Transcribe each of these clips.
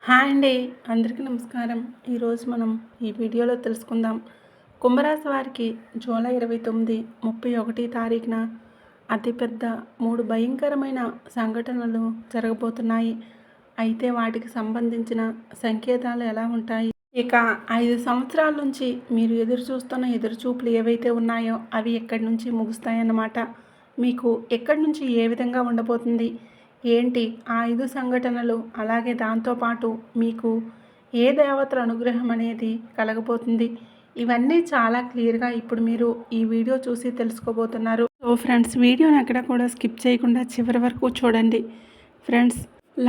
Hi అండి. అందరికీ నమస్కారం. ఈరోజు మనం ఈ వీడియోలో తెలుసుకుందాం. కుంభరాశి వారికి జూలై 29, 31 తారీఖున అతిపెద్ద 3 భయంకరమైన సంఘటనలు జరగబోతున్నాయి. అయితే వాటికి సంబంధించిన సంకేతాలు ఎలా ఉంటాయి? ఇక 5 సంవత్సరాల నుంచి మీరు ఎదురుచూస్తున్న ఎదురుచూపులు ఏవైతే ఉన్నాయో అవి ఎక్కడి నుంచి ముగుస్తాయన్నమాట. మీకు ఎక్కడి నుంచి ఏ విధంగా ఉండబోతుంది? ఏంటి ఆ 5 సంఘటనలు? అలాగే దాంతోపాటు మీకు ఏ దేవతల అనుగ్రహం అనేది కలగబోతుంది? ఇవన్నీ చాలా క్లియర్గా ఇప్పుడు మీరు ఈ వీడియో చూసి తెలుసుకోబోతున్నారు. సో ఫ్రెండ్స్, వీడియోని ఎక్కడ కూడా స్కిప్ చేయకుండా చివరి వరకు చూడండి. ఫ్రెండ్స్,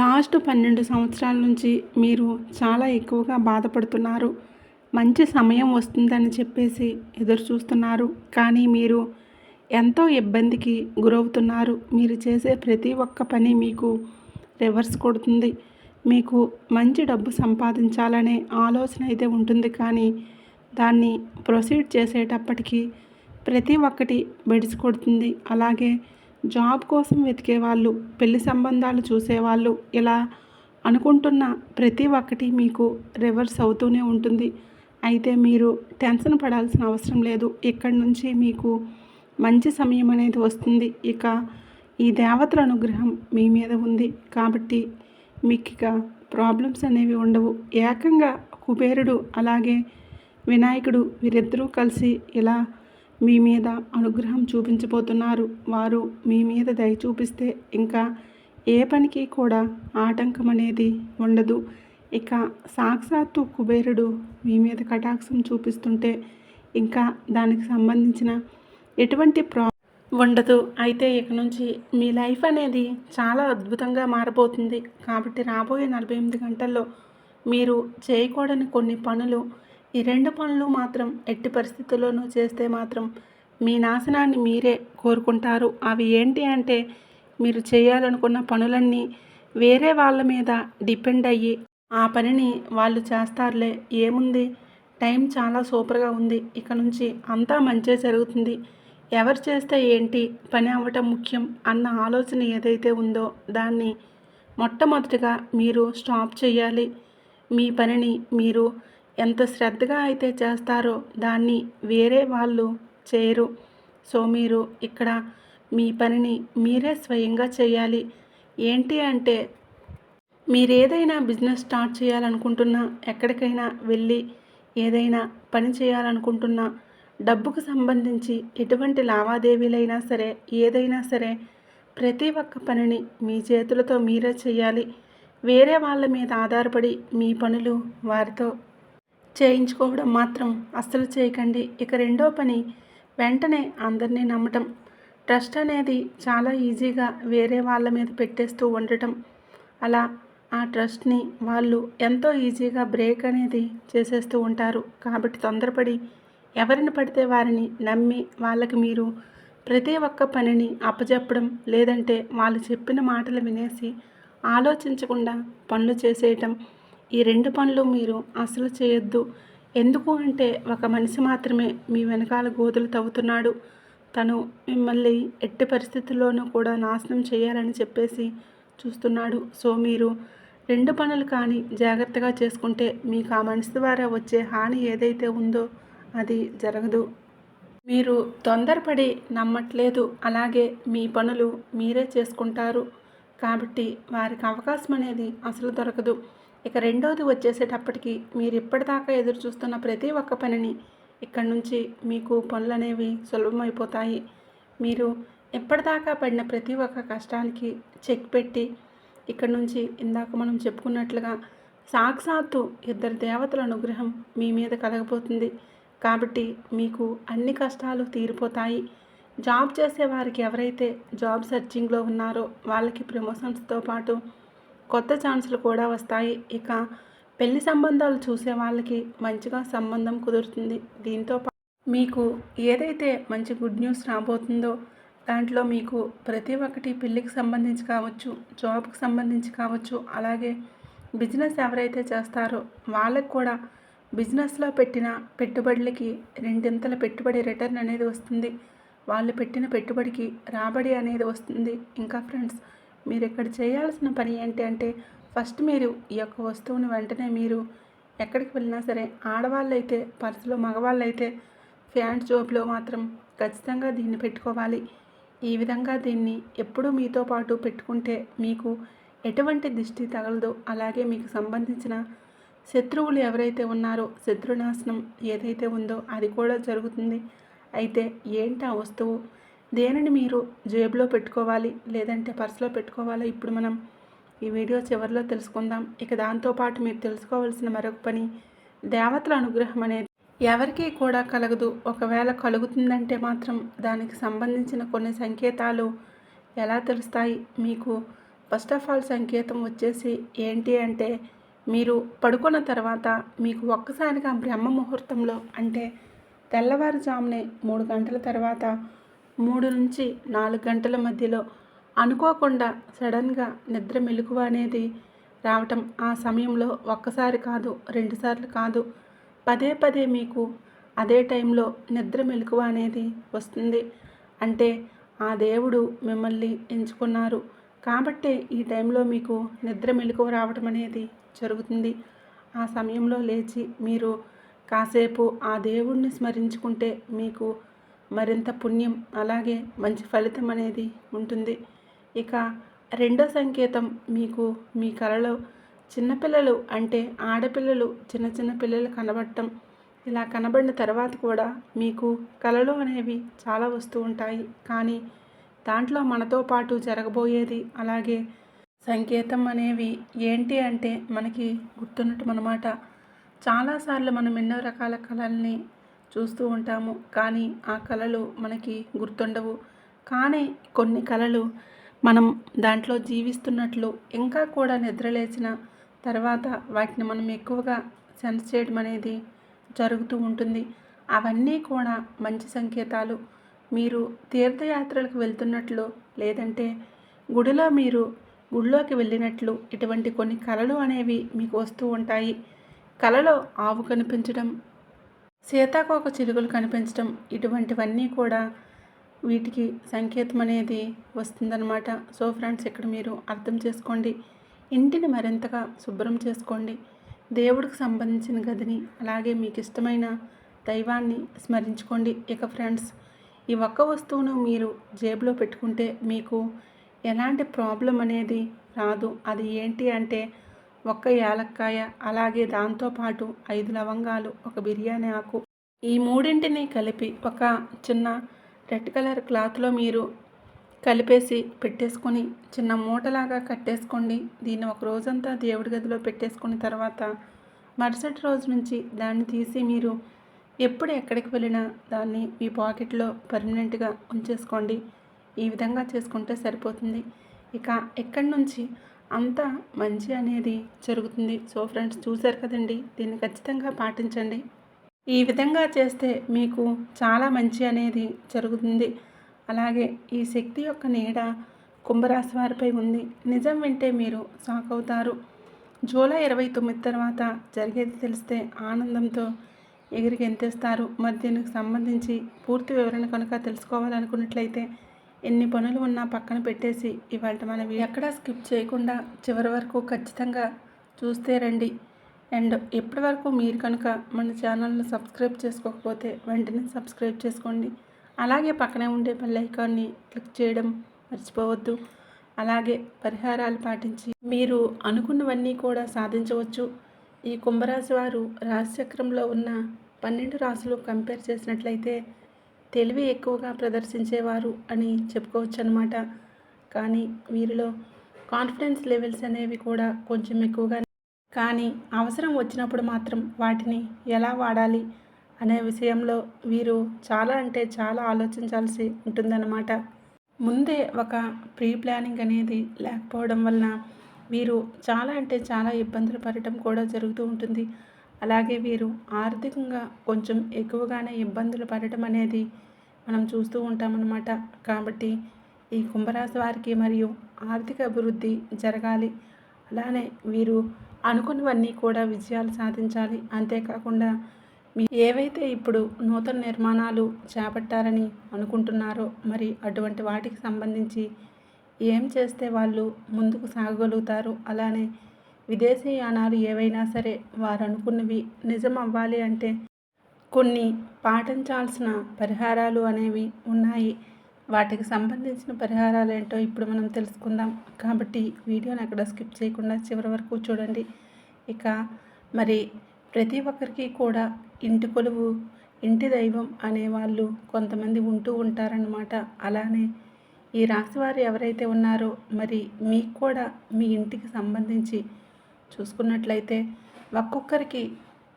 లాస్ట్ 12 సంవత్సరాల నుంచి మీరు చాలా ఎక్కువగా బాధపడుతున్నారు. మంచి సమయం వస్తుందని చెప్పేసి ఎదురు చూస్తున్నారు. కానీ మీరు ఎంతో ఇబ్బందికి గురవుతున్నారు. మీరు చేసే ప్రతి ఒక్క పని మీకు రివర్స్ కొడుతుంది. మీకు మంచి డబ్బు సంపాదించాలనే ఆలోచన అయితే ఉంటుంది, కానీ దాన్ని ప్రొసీడ్ చేసేటప్పటికి ప్రతి ఒక్కటి బెడిసి కొడుతుంది. అలాగే జాబ్ కోసం వెతికే వాళ్ళు, పెళ్లి సంబంధాలు చూసేవాళ్ళు, ఇలా అనుకుంటున్న ప్రతి ఒక్కటి మీకు రివర్స్ అవుతూనే ఉంటుంది. అయితే మీరు టెన్షన్ పడాల్సిన అవసరం లేదు. ఇక్కడి నుంచి మీకు మంచి సమయం అనేది వస్తుంది. ఇక ఈ దేవతల అనుగ్రహం మీ మీద ఉంది కాబట్టి మీకు ఇక ప్రాబ్లమ్స్ అనేవి ఉండవు. ఏకంగా కుబేరుడు అలాగే వినాయకుడు వీరిద్దరూ కలిసి ఇలా మీ మీద అనుగ్రహం చూపించబోతున్నారు. వారు మీ మీద దయ చూపిస్తే ఇంకా ఏ పనికి కూడా ఆటంకం అనేది ఉండదు. ఇక సాక్షాత్తు కుబేరుడు మీ మీద కటాక్షం చూపిస్తుంటే ఇంకా దానికి సంబంధించిన ఎటువంటి ఉండదు. అయితే ఇక నుంచి మీ లైఫ్ అనేది చాలా అద్భుతంగా మారబోతుంది. కాబట్టి రాబోయే 48 గంటల్లో మీరు చేయకూడని కొన్ని పనులు, ఈ 2 పనులు మాత్రం ఎట్టి పరిస్థితుల్లోనూ చేస్తే మాత్రం మీ నాశనాన్ని మీరే కోరుకుంటారు. అవి ఏంటి అంటే, మీరు చేయాలనుకున్న పనులన్నీ వేరే వాళ్ళ మీద డిపెండ్ అయ్యి ఆ పనిని వాళ్ళు చేస్తారులే, ఏముంది, టైం చాలా సూపర్గా ఉంది, ఇక నుంచి అంతా మంచే జరుగుతుంది, ఎవరు చేస్తే ఏంటి, పని అవ్వటం ముఖ్యం అన్న ఆలోచన ఏదైతే ఉందో దాన్ని మొట్టమొదటిగా మీరు స్టాప్ చేయాలి. మీ పనిని మీరు ఎంత శ్రద్ధగా అయితే చేస్తారో దాన్ని వేరే వాళ్ళు చేయరు. సో మీరు ఇక్కడ మీ పనిని మీరే స్వయంగా చేయాలి. ఏంటి అంటే, మీరు ఏదైనా బిజినెస్ స్టార్ట్ చేయాలనుకుంటున్నా, ఎక్కడికైనా వెళ్ళి ఏదైనా పని చేయాలనుకుంటున్నా, డబ్బుకు సంబంధించి ఎటువంటి లావాదేవీలైనా సరే, ఏదైనా సరే ప్రతి ఒక్క పనిని మీ చేతులతో మీరే చేయాలి. వేరే వాళ్ళ మీద ఆధారపడి మీ పనులు వారితో చేయించుకోవడం మాత్రం అస్సలు చేయకండి. ఇక రెండో పని, వెంటనే అందరినీ నమ్మటం. ట్రస్ట్ అనేది చాలా ఈజీగా వేరే వాళ్ళ మీద పెట్టేస్తూ ఉండటం, అలా ఆ ట్రస్ట్ని వాళ్ళు ఎంతో ఈజీగా బ్రేక్ అనేది చేసేస్తూ ఉంటారు. కాబట్టి తొందరపడి ఎవరిని పడితే వారిని నమ్మి వాళ్ళకి మీరు ప్రతి ఒక్క పనిని అప్పచెప్పడం, లేదంటే వాళ్ళు చెప్పిన మాటలు వినేసి ఆలోచించకుండా పనులు చేసేయటం, ఈ 2 పనులు మీరు అసలు చేయొద్దు. ఎందుకు అంటే, ఒక మనిషి మాత్రమే మీ వెనకాల గోతులు తవ్వుతున్నాడు. తను మిమ్మల్ని ఎట్టి పరిస్థితుల్లోనూ కూడా నాశనం చేయాలని చెప్పేసి చూస్తున్నాడు. సో మీరు 2 పనులు కానీ జాగ్రత్తగా చేసుకుంటే మీకు ఆ మనిషి ద్వారా వచ్చే హాని ఏదైతే ఉందో అది జరగదు. మీరు తొందరపడి నమ్మట్లేదు, అలాగే మీ పనులు మీరే చేసుకుంటారు కాబట్టి వారికి అవకాశం అనేది అసలు దొరకదు. ఇక రెండోది వచ్చేసేటప్పటికి, మీరు ఇప్పటిదాకా ఎదురు చూస్తున్న ప్రతి ఒక్క పనిని ఇక్కడి నుంచి మీకు పనులు అనేవి సులభమైపోతాయి. మీరు ఇప్పటిదాకా పడిన ప్రతి ఒక్క కష్టానికి చెక్ పెట్టి ఇక్కడి నుంచి ఇందాక మనం చెప్పుకున్నట్లుగా సాక్షాత్తు ఇద్దరు దేవతల అనుగ్రహం మీ మీద కలగబోతుంది. కాబట్టి మీకు అన్ని కష్టాలు తీరిపోతాయి. జాబ్ చేసే వారికి, ఎవరైతే జాబ్ సెర్చింగ్లో ఉన్నారో వాళ్ళకి ప్రమోషన్స్తో పాటు కొత్త ఛాన్సులు కూడా వస్తాయి. ఇక పెళ్లి సంబంధాలు చూసే వాళ్ళకి మంచిగా సంబంధం కుదురుతుంది. దీంతో మీకు ఏదైతే మంచి గుడ్ న్యూస్ రాబోతుందో దాంట్లో మీకు ప్రతి ఒక్కటి పెళ్ళికి సంబంధించి కావచ్చు, జాబ్కి సంబంధించి కావచ్చు, అలాగే బిజినెస్ ఎవరైతే చేస్తారో వాళ్ళకి కూడా బిజినెస్లో పెట్టిన పెట్టుబడులకి రెండింతల పెట్టుబడి రిటర్న్ అనేది వస్తుంది. వాళ్ళు పెట్టిన పెట్టుబడికి రాబడి అనేది వస్తుంది. ఇంకా ఫ్రెండ్స్, మీరు ఇక్కడ చేయాల్సిన పని ఏంటి అంటే, ఫస్ట్ మీరు ఈ యొక్క వస్తువుని వెంటనే మీరు ఎక్కడికి వెళ్ళినా సరే ఆడవాళ్ళైతే పర్సులో, మగవాళ్ళైతే ప్యాంట్ జోబులో మాత్రం ఖచ్చితంగా దీన్ని పెట్టుకోవాలి. ఈ విధంగా దీన్ని ఎప్పుడూ మీతో పాటు పెట్టుకుంటే మీకు ఎటువంటి దిష్టి తగలదు. అలాగే మీకు సంబంధించిన శత్రువులు ఎవరైతే ఉన్నారో శత్రునాశనం ఏదైతే ఉందో అది కూడా జరుగుతుంది. అయితే ఏంటి ఆ వస్తువు, దేనిని మీరు జేబులో పెట్టుకోవాలి లేదంటే పర్సులో పెట్టుకోవాలో ఇప్పుడు మనం ఈ వీడియో చివరిలో తెలుసుకుందాం. ఇక దాంతోపాటు మీరు తెలుసుకోవాల్సిన మరొక పని, దేవతల అనుగ్రహం అనేది ఎవరికీ కూడా కలగదు. ఒకవేళ కలుగుతుందంటే మాత్రం దానికి సంబంధించిన కొన్ని సంకేతాలు ఎలా తెలుస్తాయి మీకు. ఫస్ట్ ఆఫ్ ఆల్ సంకేతం వచ్చేసి ఏంటి అంటే, మీరు పడుకున్న తర్వాత మీకు ఒక్కసారిగా బ్రహ్మ ముహూర్తంలో అంటే తెల్లవారుజామునే 3 గంటల తర్వాత 3 నుంచి 4 గంటల మధ్యలో అనుకోకుండా సడన్గా నిద్ర మెలకువ అనేది రావటం. ఆ సమయంలో ఒక్కసారి కాదు, 2 సార్లు కాదు, పదే పదే మీకు అదే టైంలో నిద్ర మెలకువ అనేది వస్తుంది. అంటే ఆ దేవుడు మిమ్మల్ని ఎంచుకున్నారు కాబట్టే ఈ టైంలో మీకు నిద్ర మెలకువ రావటం అనేది జరుగుతుంది. ఆ సమయంలో లేచి మీరు కాసేపు ఆ దేవుణ్ణి స్మరించుకుంటే మీకు మరింత పుణ్యం అలాగే మంచి ఫలితం అనేది ఉంటుంది. ఇక రెండో సంకేతం, మీకు మీ కలలో చిన్నపిల్లలు అంటే ఆడపిల్లలు, చిన్న చిన్న పిల్లలు కనబడటం. ఇలా కనబడిన తర్వాత కూడా మీకు కలలు అనేవి చాలా వస్తూ ఉంటాయి. కానీ దాంట్లో మనతో పాటు జరగబోయేది అలాగే సంకేతం అనేవి ఏంటి అంటే మనకి గుర్తున్నట్టు అన్నమాట. చాలాసార్లు మనం ఎన్నో రకాల కళల్ని చూస్తూ ఉంటాము, కానీ ఆ కళలు మనకి గుర్తుండవు. కానీ కొన్ని కళలు మనం దాంట్లో జీవిస్తున్నట్లు ఇంకా కూడా నిద్రలేచిన తర్వాత వాటిని మనం ఎక్కువగా సెన్స్ చేయడం అనేది జరుగుతూ ఉంటుంది. అవన్నీ కూడా మంచి సంకేతాలు. మీరు తీర్థయాత్రలకు వెళ్తున్నట్లు లేదంటే గుడిలోకి వెళ్ళినట్లు ఇటువంటి కొన్ని కళలు అనేవి మీకు వస్తూ ఉంటాయి. కళలో ఆవు కనిపించడం, సీతాకోక చిలుకలు కనిపించడం, ఇటువంటివన్నీ కూడా వీటికి సంకేతం అనేది వస్తుందన్నమాట. సో ఫ్రెండ్స్, ఇక్కడ మీరు అర్థం చేసుకోండి. ఇంటిని మరింతగా శుభ్రం చేసుకోండి. దేవుడికి సంబంధించిన గదిని అలాగే మీకు ఇష్టమైన దైవాన్ని స్మరించుకోండి. ఇక ఫ్రెండ్స్, ఈ ఒక్క వస్తువును మీరు జేబులో పెట్టుకుంటే మీకు ఎలాంటి ప్రాబ్లం అనేది రాదు. అది ఏంటి అంటే ఒక్క యాలక్కాయ, అలాగే దాంతోపాటు 5 లవంగాలు, ఒక బిర్యానీ ఆకు, ఈ మూడింటిని కలిపి ఒక చిన్న రెడ్ కలర్ క్లాత్లో మీరు కలిపేసి పెట్టేసుకొని చిన్న మూటలాగా కట్టేసుకోండి. దీన్ని ఒక రోజంతా దేవుడి గదిలో పెట్టేసుకున్న తర్వాత మరుసటి రోజు నుంచి దాన్ని తీసి మీరు ఎప్పుడు ఎక్కడికి వెళ్ళినా దాన్ని మీ పాకెట్లో పర్మనెంట్గా ఉంచేసుకోండి. ఈ విధంగా చేసుకుంటే సరిపోతుంది. ఇక ఎక్కడి నుంచి అంతా మంచి అనేది జరుగుతుంది. సో ఫ్రెండ్స్, చూశారు కదండి, దీన్ని ఖచ్చితంగా పాటించండి. ఈ విధంగా చేస్తే మీకు చాలా మంచి అనేది జరుగుతుంది. అలాగే ఈ శక్తి యొక్క నీడ కుంభరాశి వారిపై ఉంది. నిజం వింటే మీరు షాక్ అవుతారు. జూలై 29 తర్వాత జరిగేది తెలిస్తే ఆనందంతో ఎగిరి గెంతేస్తారు. మరి దీనికి సంబంధించి పూర్తి వివరణ కనుక తెలుసుకోవాలనుకున్నట్లయితే ఎన్ని పనులు ఉన్నా పక్కన పెట్టేసి ఇవాళ మన ఎక్కడా స్కిప్ చేయకుండా చివరి వరకు ఖచ్చితంగా చూస్తే రండి. అండ్ ఇప్పటి వరకు మీరు కనుక మన ఛానల్ని సబ్స్క్రైబ్ చేసుకోకపోతే వెంటనే సబ్స్క్రైబ్ చేసుకోండి. అలాగే పక్కనే ఉండే బెల్ ఐకాన్ని క్లిక్ చేయడం మర్చిపోవద్దు. అలాగే పరిహారాలు పాటించి మీరు అనుకున్నవన్నీ కూడా సాధించవచ్చు. ఈ కుంభరాశి వారు రాశిచక్రంలో ఉన్న 12 రాశులు కంపేర్ చేసినట్లయితే తెలివి ఎక్కువగా ప్రదర్శించేవారు అని చెప్పుకోవచ్చు అన్నమాట. కానీ వీరిలో కాన్ఫిడెన్స్ లెవెల్స్ అనేవి కూడా కొంచెం ఎక్కువగా, కానీ అవసరం వచ్చినప్పుడు మాత్రం వాటిని ఎలా వాడాలి అనే విషయంలో వీరు చాలా అంటే చాలా ఆలోచించాల్సి ఉంటుందన్నమాట. ముందే ఒక ప్రీ ప్లానింగ్ అనేది లేకపోవడం వలన వీరు చాలా అంటే చాలా ఇబ్బందులు పడటం కూడా జరుగుతూ ఉంటుంది. అలాగే వీరు ఆర్థికంగా కొంచెం ఎక్కువగానే ఇబ్బందులు పడటం అనేది మనం చూస్తూ ఉంటామన్నమాట. కాబట్టి ఈ కుంభరాశి వారికి మరియు ఆర్థిక అభివృద్ధి జరగాలి. అలానే వీరు అనుకున్నవన్నీ కూడా విజయాలు సాధించాలి. అంతేకాకుండా ఏవైతే ఇప్పుడు నూతన నిర్మాణాలు చేపట్టారని అనుకుంటున్నారో మరి అటువంటి వాటికి సంబంధించి ఏం చేస్తే వాళ్ళు ముందుకు సాగగలుగుతారు, అలానే విదేశీయానాలు ఏవైనా సరే వారు అనుకున్నవి నిజం అవ్వాలి అంటే కొన్ని పాటించాల్సిన పరిహారాలు అనేవి ఉన్నాయి. వాటికి సంబంధించిన పరిహారాలు ఏంటో ఇప్పుడు మనం తెలుసుకుందాం. కాబట్టి వీడియోని ఎక్కడ స్కిప్ చేయకుండా చివరి వరకు చూడండి. ఇక మరి ప్రతి ఒక్కరికి కూడా ఇంటి కొలువు, ఇంటి దైవం అనేవాళ్ళు కొంతమంది ఉంటూ ఉంటారన్నమాట. అలానే ఈ రాశివారు ఎవరైతే ఉన్నారో మరి మీకు కూడా మీ ఇంటికి సంబంధించి చూసుకున్నట్లయితే ఒక్కొక్కరికి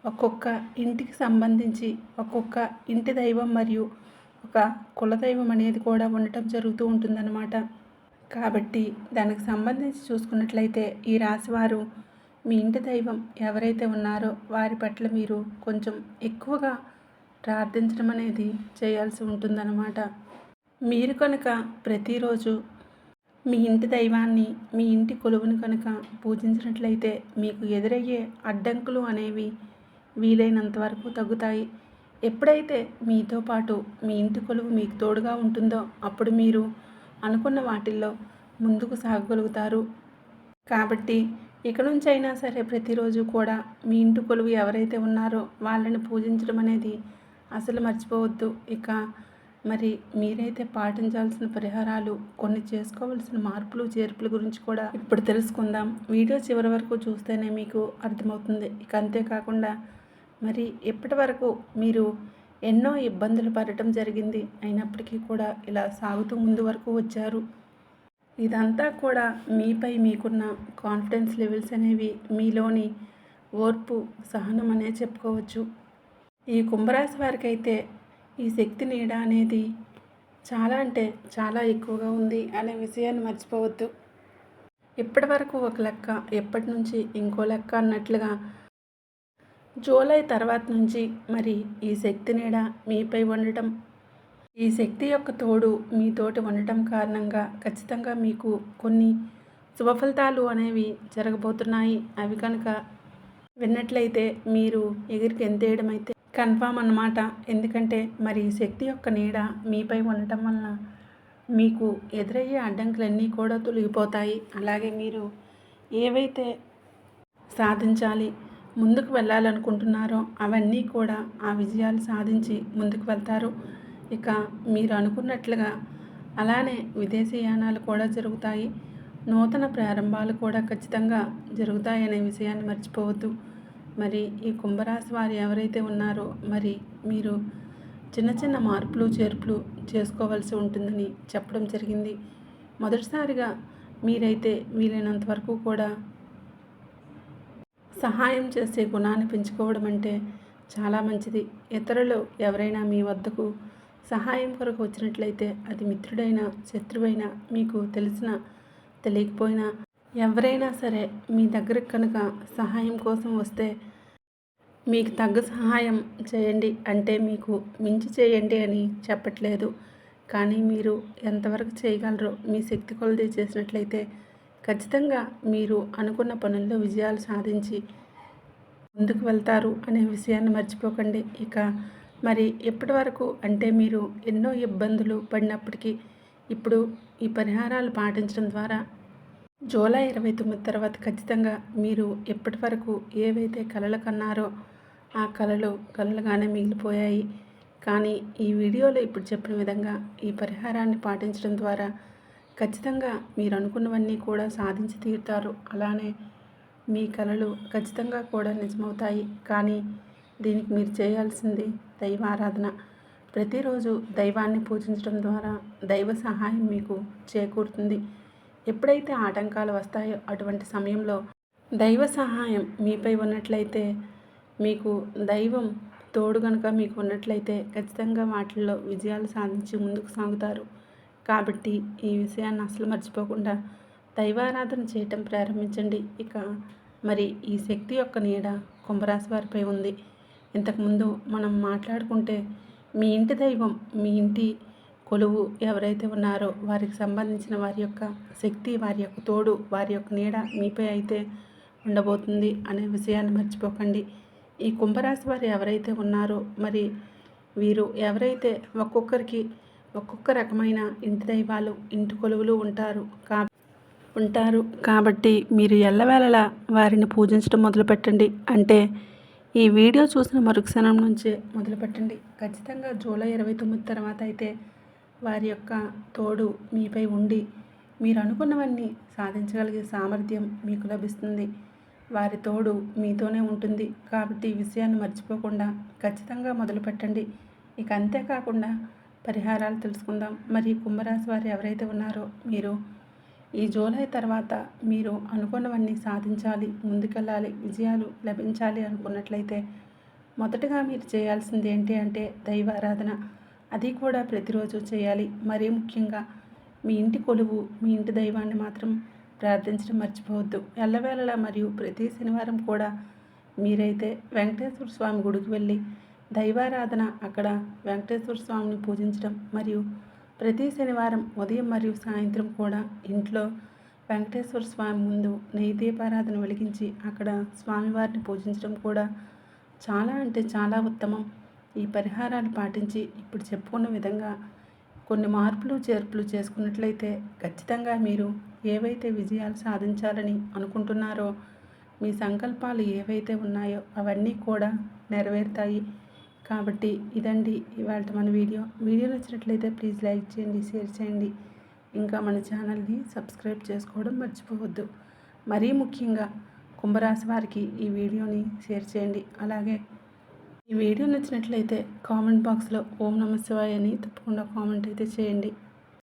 ఒక్కొక్క ఇంటికి సంబంధించి ఒక్కొక్క ఇంటి దైవం మరియు ఒక కులదైవం అనేది కూడా ఉండటం జరుగుతూ ఉంటుందన్నమాట. కాబట్టి దానికి సంబంధించి చూసుకున్నట్లయితే ఈ రాశివారు మీ ఇంటి దైవం ఎవరైతే ఉన్నారో వారి పట్ల మీరు కొంచెం ఎక్కువగా ప్రార్థించడం అనేది చేయాల్సి ఉంటుందన్నమాట. మీరు కనుక ప్రతిరోజు మీ ఇంటి దైవాన్ని, మీ ఇంటి కొలువుని కనుక పూజించినట్లయితే మీకు ఎదురయ్యే అడ్డంకులు అనేవి వీలైనంత వరకు తగ్గుతాయి. ఎప్పుడైతే మీతో పాటు మీ ఇంటి కొలువు మీకు తోడుగా ఉంటుందో అప్పుడు మీరు అనుకున్న వాటిల్లో ముందుకు సాగగలుగుతారు. కాబట్టి ఇక నుంచి అయినా సరే ప్రతిరోజు కూడా మీ ఇంటి కొలువు ఎవరైతే ఉన్నారో వాళ్ళని పూజించడం అనేది అసలు మర్చిపోవద్దు. ఇక మరి మీరైతే పాటించాల్సిన పరిహారాలు, కొన్ని చేసుకోవాల్సిన మార్పులు చేర్పుల గురించి కూడా ఇప్పుడు తెలుసుకుందాం. వీడియో చివరి వరకు చూస్తేనే మీకు అర్థమవుతుంది. ఇక అంతేకాకుండా మరి ఇప్పటి వరకు మీరు ఎన్నో ఇబ్బందులు పడటం జరిగింది, అయినప్పటికీ కూడా ఇలా సాగుతూ ముందు వరకు వచ్చారు. ఇదంతా కూడా మీపై మీకున్న కాన్ఫిడెన్స్ లెవెల్స్ అనేవి, మీలోని ఓర్పు, సహనం అనే చెప్పుకోవచ్చు. ఈ కుంభరాశి వారికి అయితే ఈ శక్తి నీడ అనేది చాలా అంటే చాలా ఎక్కువగా ఉంది అనే విషయాన్ని మర్చిపోవద్దు. ఇప్పటి వరకు ఒక లెక్క, ఎప్పటి నుంచి ఇంకో లెక్క అన్నట్లుగా జూలై తర్వాత నుంచి మరి ఈ శక్తి నీడ మీపై ఉండటం, ఈ శక్తి యొక్క తోడు మీతోటి ఉండటం కారణంగా ఖచ్చితంగా మీకు కొన్ని శుభ ఫలితాలు అనేవి జరగబోతున్నాయి. అవి కనుక విన్నట్లయితే మీరు ఎగిరికి ఎంతేయడం అయితే కన్ఫామ్ అన్నమాట. ఎందుకంటే మరి శక్తి యొక్క నీడ మీపై ఉండటం వలన మీకు ఎదురయ్యే అడ్డంకులన్నీ కూడా తొలగిపోతాయి. అలాగే మీరు ఏవైతే సాధించాలి, ముందుకు వెళ్ళాలనుకుంటున్నారో అవన్నీ కూడా ఆ విజయాలు సాధించి ముందుకు వెళ్తారు. ఇక మీరు అనుకున్నట్లుగా అలానే విదేశీయానాలు కూడా జరుగుతాయి, నూతన ప్రారంభాలు కూడా ఖచ్చితంగా జరుగుతాయనే విషయాన్ని మర్చిపోవద్దు. మరి ఈ కుంభరాశి వారు ఎవరైతే ఉన్నారో మరి మీరు చిన్న చిన్న మార్పులు చేర్పులు చేసుకోవాల్సి ఉంటుందని చెప్పడం జరిగింది. మొదటిసారిగా మీరైతే వీలైనంత వరకు కూడా సహాయం చేసే గుణాన్ని పెంచుకోవడం అంటే చాలా మంచిది. ఇతరులు ఎవరైనా మీ వద్దకు సహాయం కొరకు వచ్చినట్లయితే అది మిత్రుడైనా శత్రువైనా మీకు తెలిసినా తెలియకపోయినా ఎవరైనా సరే మీ దగ్గరకు కనుక సహాయం కోసం వస్తే మీకు తగ్గ సహాయం చేయండి. అంటే మీకు మించి చేయండి అని చెప్పట్లేదు, కానీ మీరు ఎంతవరకు చేయగలరో మీ శక్తి కొలది చేసినట్లయితే ఖచ్చితంగా మీరు అనుకున్న పనుల్లో విజయాలు సాధించి ముందుకు వెళ్తారు అనే విషయాన్ని మర్చిపోకండి. ఇక మరి ఎప్పటి వరకు అంటే మీరు ఎన్నో ఇబ్బందులు పడినప్పటికీ ఇప్పుడు ఈ పరిహారాలు పాటించడం ద్వారా జూలై 29 తర్వాత ఖచ్చితంగా మీరు ఎప్పటి వరకు ఏవైతే కలలు కన్నారో ఆ కలలు కలలుగానే మిగిలిపోయాయి. కానీ ఈ వీడియోలో ఇప్పుడు చెప్పిన విధంగా ఈ పరిహారాన్ని పాటించడం ద్వారా ఖచ్చితంగా మీరు అనుకున్నవన్నీ కూడా సాధించి తీరుతారు. అలానే మీ కలలు ఖచ్చితంగా కూడా నిజమవుతాయి. కానీ దీనికి మీరు చేయాల్సింది దైవారాధన. ప్రతిరోజు దైవాన్ని పూజించడం ద్వారా దైవ సహాయం మీకు చేకూరుతుంది. ఎప్పుడైతే ఆటంకాలు వస్తాయో అటువంటి సమయంలో దైవ సహాయం మీపై ఉన్నట్లయితే, మీకు దైవం తోడు కనుక మీకు ఉన్నట్లయితే ఖచ్చితంగా వాటిల్లో విజయాలు సాధించి ముందుకు సాగుతారు. కాబట్టి ఈ విషయాన్ని అసలు మర్చిపోకుండా దైవారాధన చేయటం ప్రారంభించండి. ఇక మరి ఈ శక్తి యొక్క నీడ కుంభరాశి వారిపై ఉంది. ఇంతకుముందు మనం మాట్లాడుకుంటే మీ ఇంటి దైవం, మీ ఇంటి కొలువు ఎవరైతే ఉన్నారో వారికి సంబంధించిన వారి యొక్క శక్తి, వారి యొక్క తోడు, వారి యొక్క నీడ మీపై అయితే ఉండబోతుంది అనే విషయాన్ని మర్చిపోకండి. ఈ కుంభరాశి వారు ఎవరైతే ఉన్నారో మరి వీరు ఎవరైతే ఒక్కొక్కరికి ఒక్కొక్క రకమైన ఇంటి దైవాలు, ఇంటి కొలువులు ఉంటారు. ఉంటారు. కాబట్టి మీరు ఎల్లవేళలా వారిని పూజించడం మొదలుపెట్టండి. అంటే ఈ వీడియో చూసిన మరుక్షణం నుంచే మొదలుపెట్టండి. ఖచ్చితంగా జూలై 29 తర్వాత అయితే వారి యొక్క తోడు మీపై ఉండి మీరు అనుకున్నవన్నీ సాధించగలిగే సామర్థ్యం మీకు లభిస్తుంది. వారి తోడు మీతోనే ఉంటుంది. కాబట్టి ఈ విషయాన్ని మర్చిపోకుండా ఖచ్చితంగా మొదలుపెట్టండి. ఇక అంతేకాకుండా పరిహారాలు తెలుసుకుందాం. మరి కుంభరాశి వారు ఎవరైతే ఉన్నారో మీరు ఈ జూలై తర్వాత మీరు అనుకున్నవన్నీ సాధించాలి, ముందుకెళ్ళాలి, విజయాలు లభించాలి అనుకున్నట్లయితే మొదటగా మీరు చేయాల్సింది ఏంటి అంటే దైవారాధన. అది కూడా ప్రతిరోజు చేయాలి. మరీ ముఖ్యంగా మీ ఇంటి కొలువు, మీ ఇంటి దైవాన్ని మాత్రం ప్రార్థించడం మర్చిపోవద్దు. ఎల్లవేళలా మరియు ప్రతి శనివారం కూడా మీరైతే వెంకటేశ్వర స్వామి గుడికి వెళ్ళి దైవారాధన, అక్కడ వెంకటేశ్వర స్వామిని పూజించడం మరియు ప్రతి శనివారం ఉదయం మరియు సాయంత్రం కూడా ఇంట్లో వెంకటేశ్వర స్వామి ముందు నెయ్యి దీపారాధన వెలిగించి అక్కడ స్వామివారిని పూజించడం కూడా చాలా అంటే చాలా ఉత్తమం. ఈ పరిహారాలు పాటించి ఇప్పుడు చెప్పుకున్న విధంగా కొన్ని మార్పులు చేర్పులు చేసుకున్నట్లయితే ఖచ్చితంగా మీరు ఏవైతే విజయాలు సాధించాలని అనుకుంటున్నారో, మీ సంకల్పాలు ఏవైతే ఉన్నాయో అవన్నీ కూడా నెరవేరుతాయి. కాబట్టి ఇదండి ఇవాళ మన వీడియో నచ్చినట్లయితే ప్లీజ్ లైక్ చేయండి, షేర్ చేయండి. ఇంకా మన ఛానల్ని సబ్స్క్రైబ్ చేసుకోవడం మర్చిపోవద్దు. మరీ ముఖ్యంగా కుంభరాశి వారికి ఈ వీడియోని షేర్ చేయండి. అలాగే ఈ వీడియో నచ్చినట్లయితే కామెంట్ బాక్స్లో ఓం నమః శివాయ అని తప్పకుండా కామెంట్ అయితే చేయండి.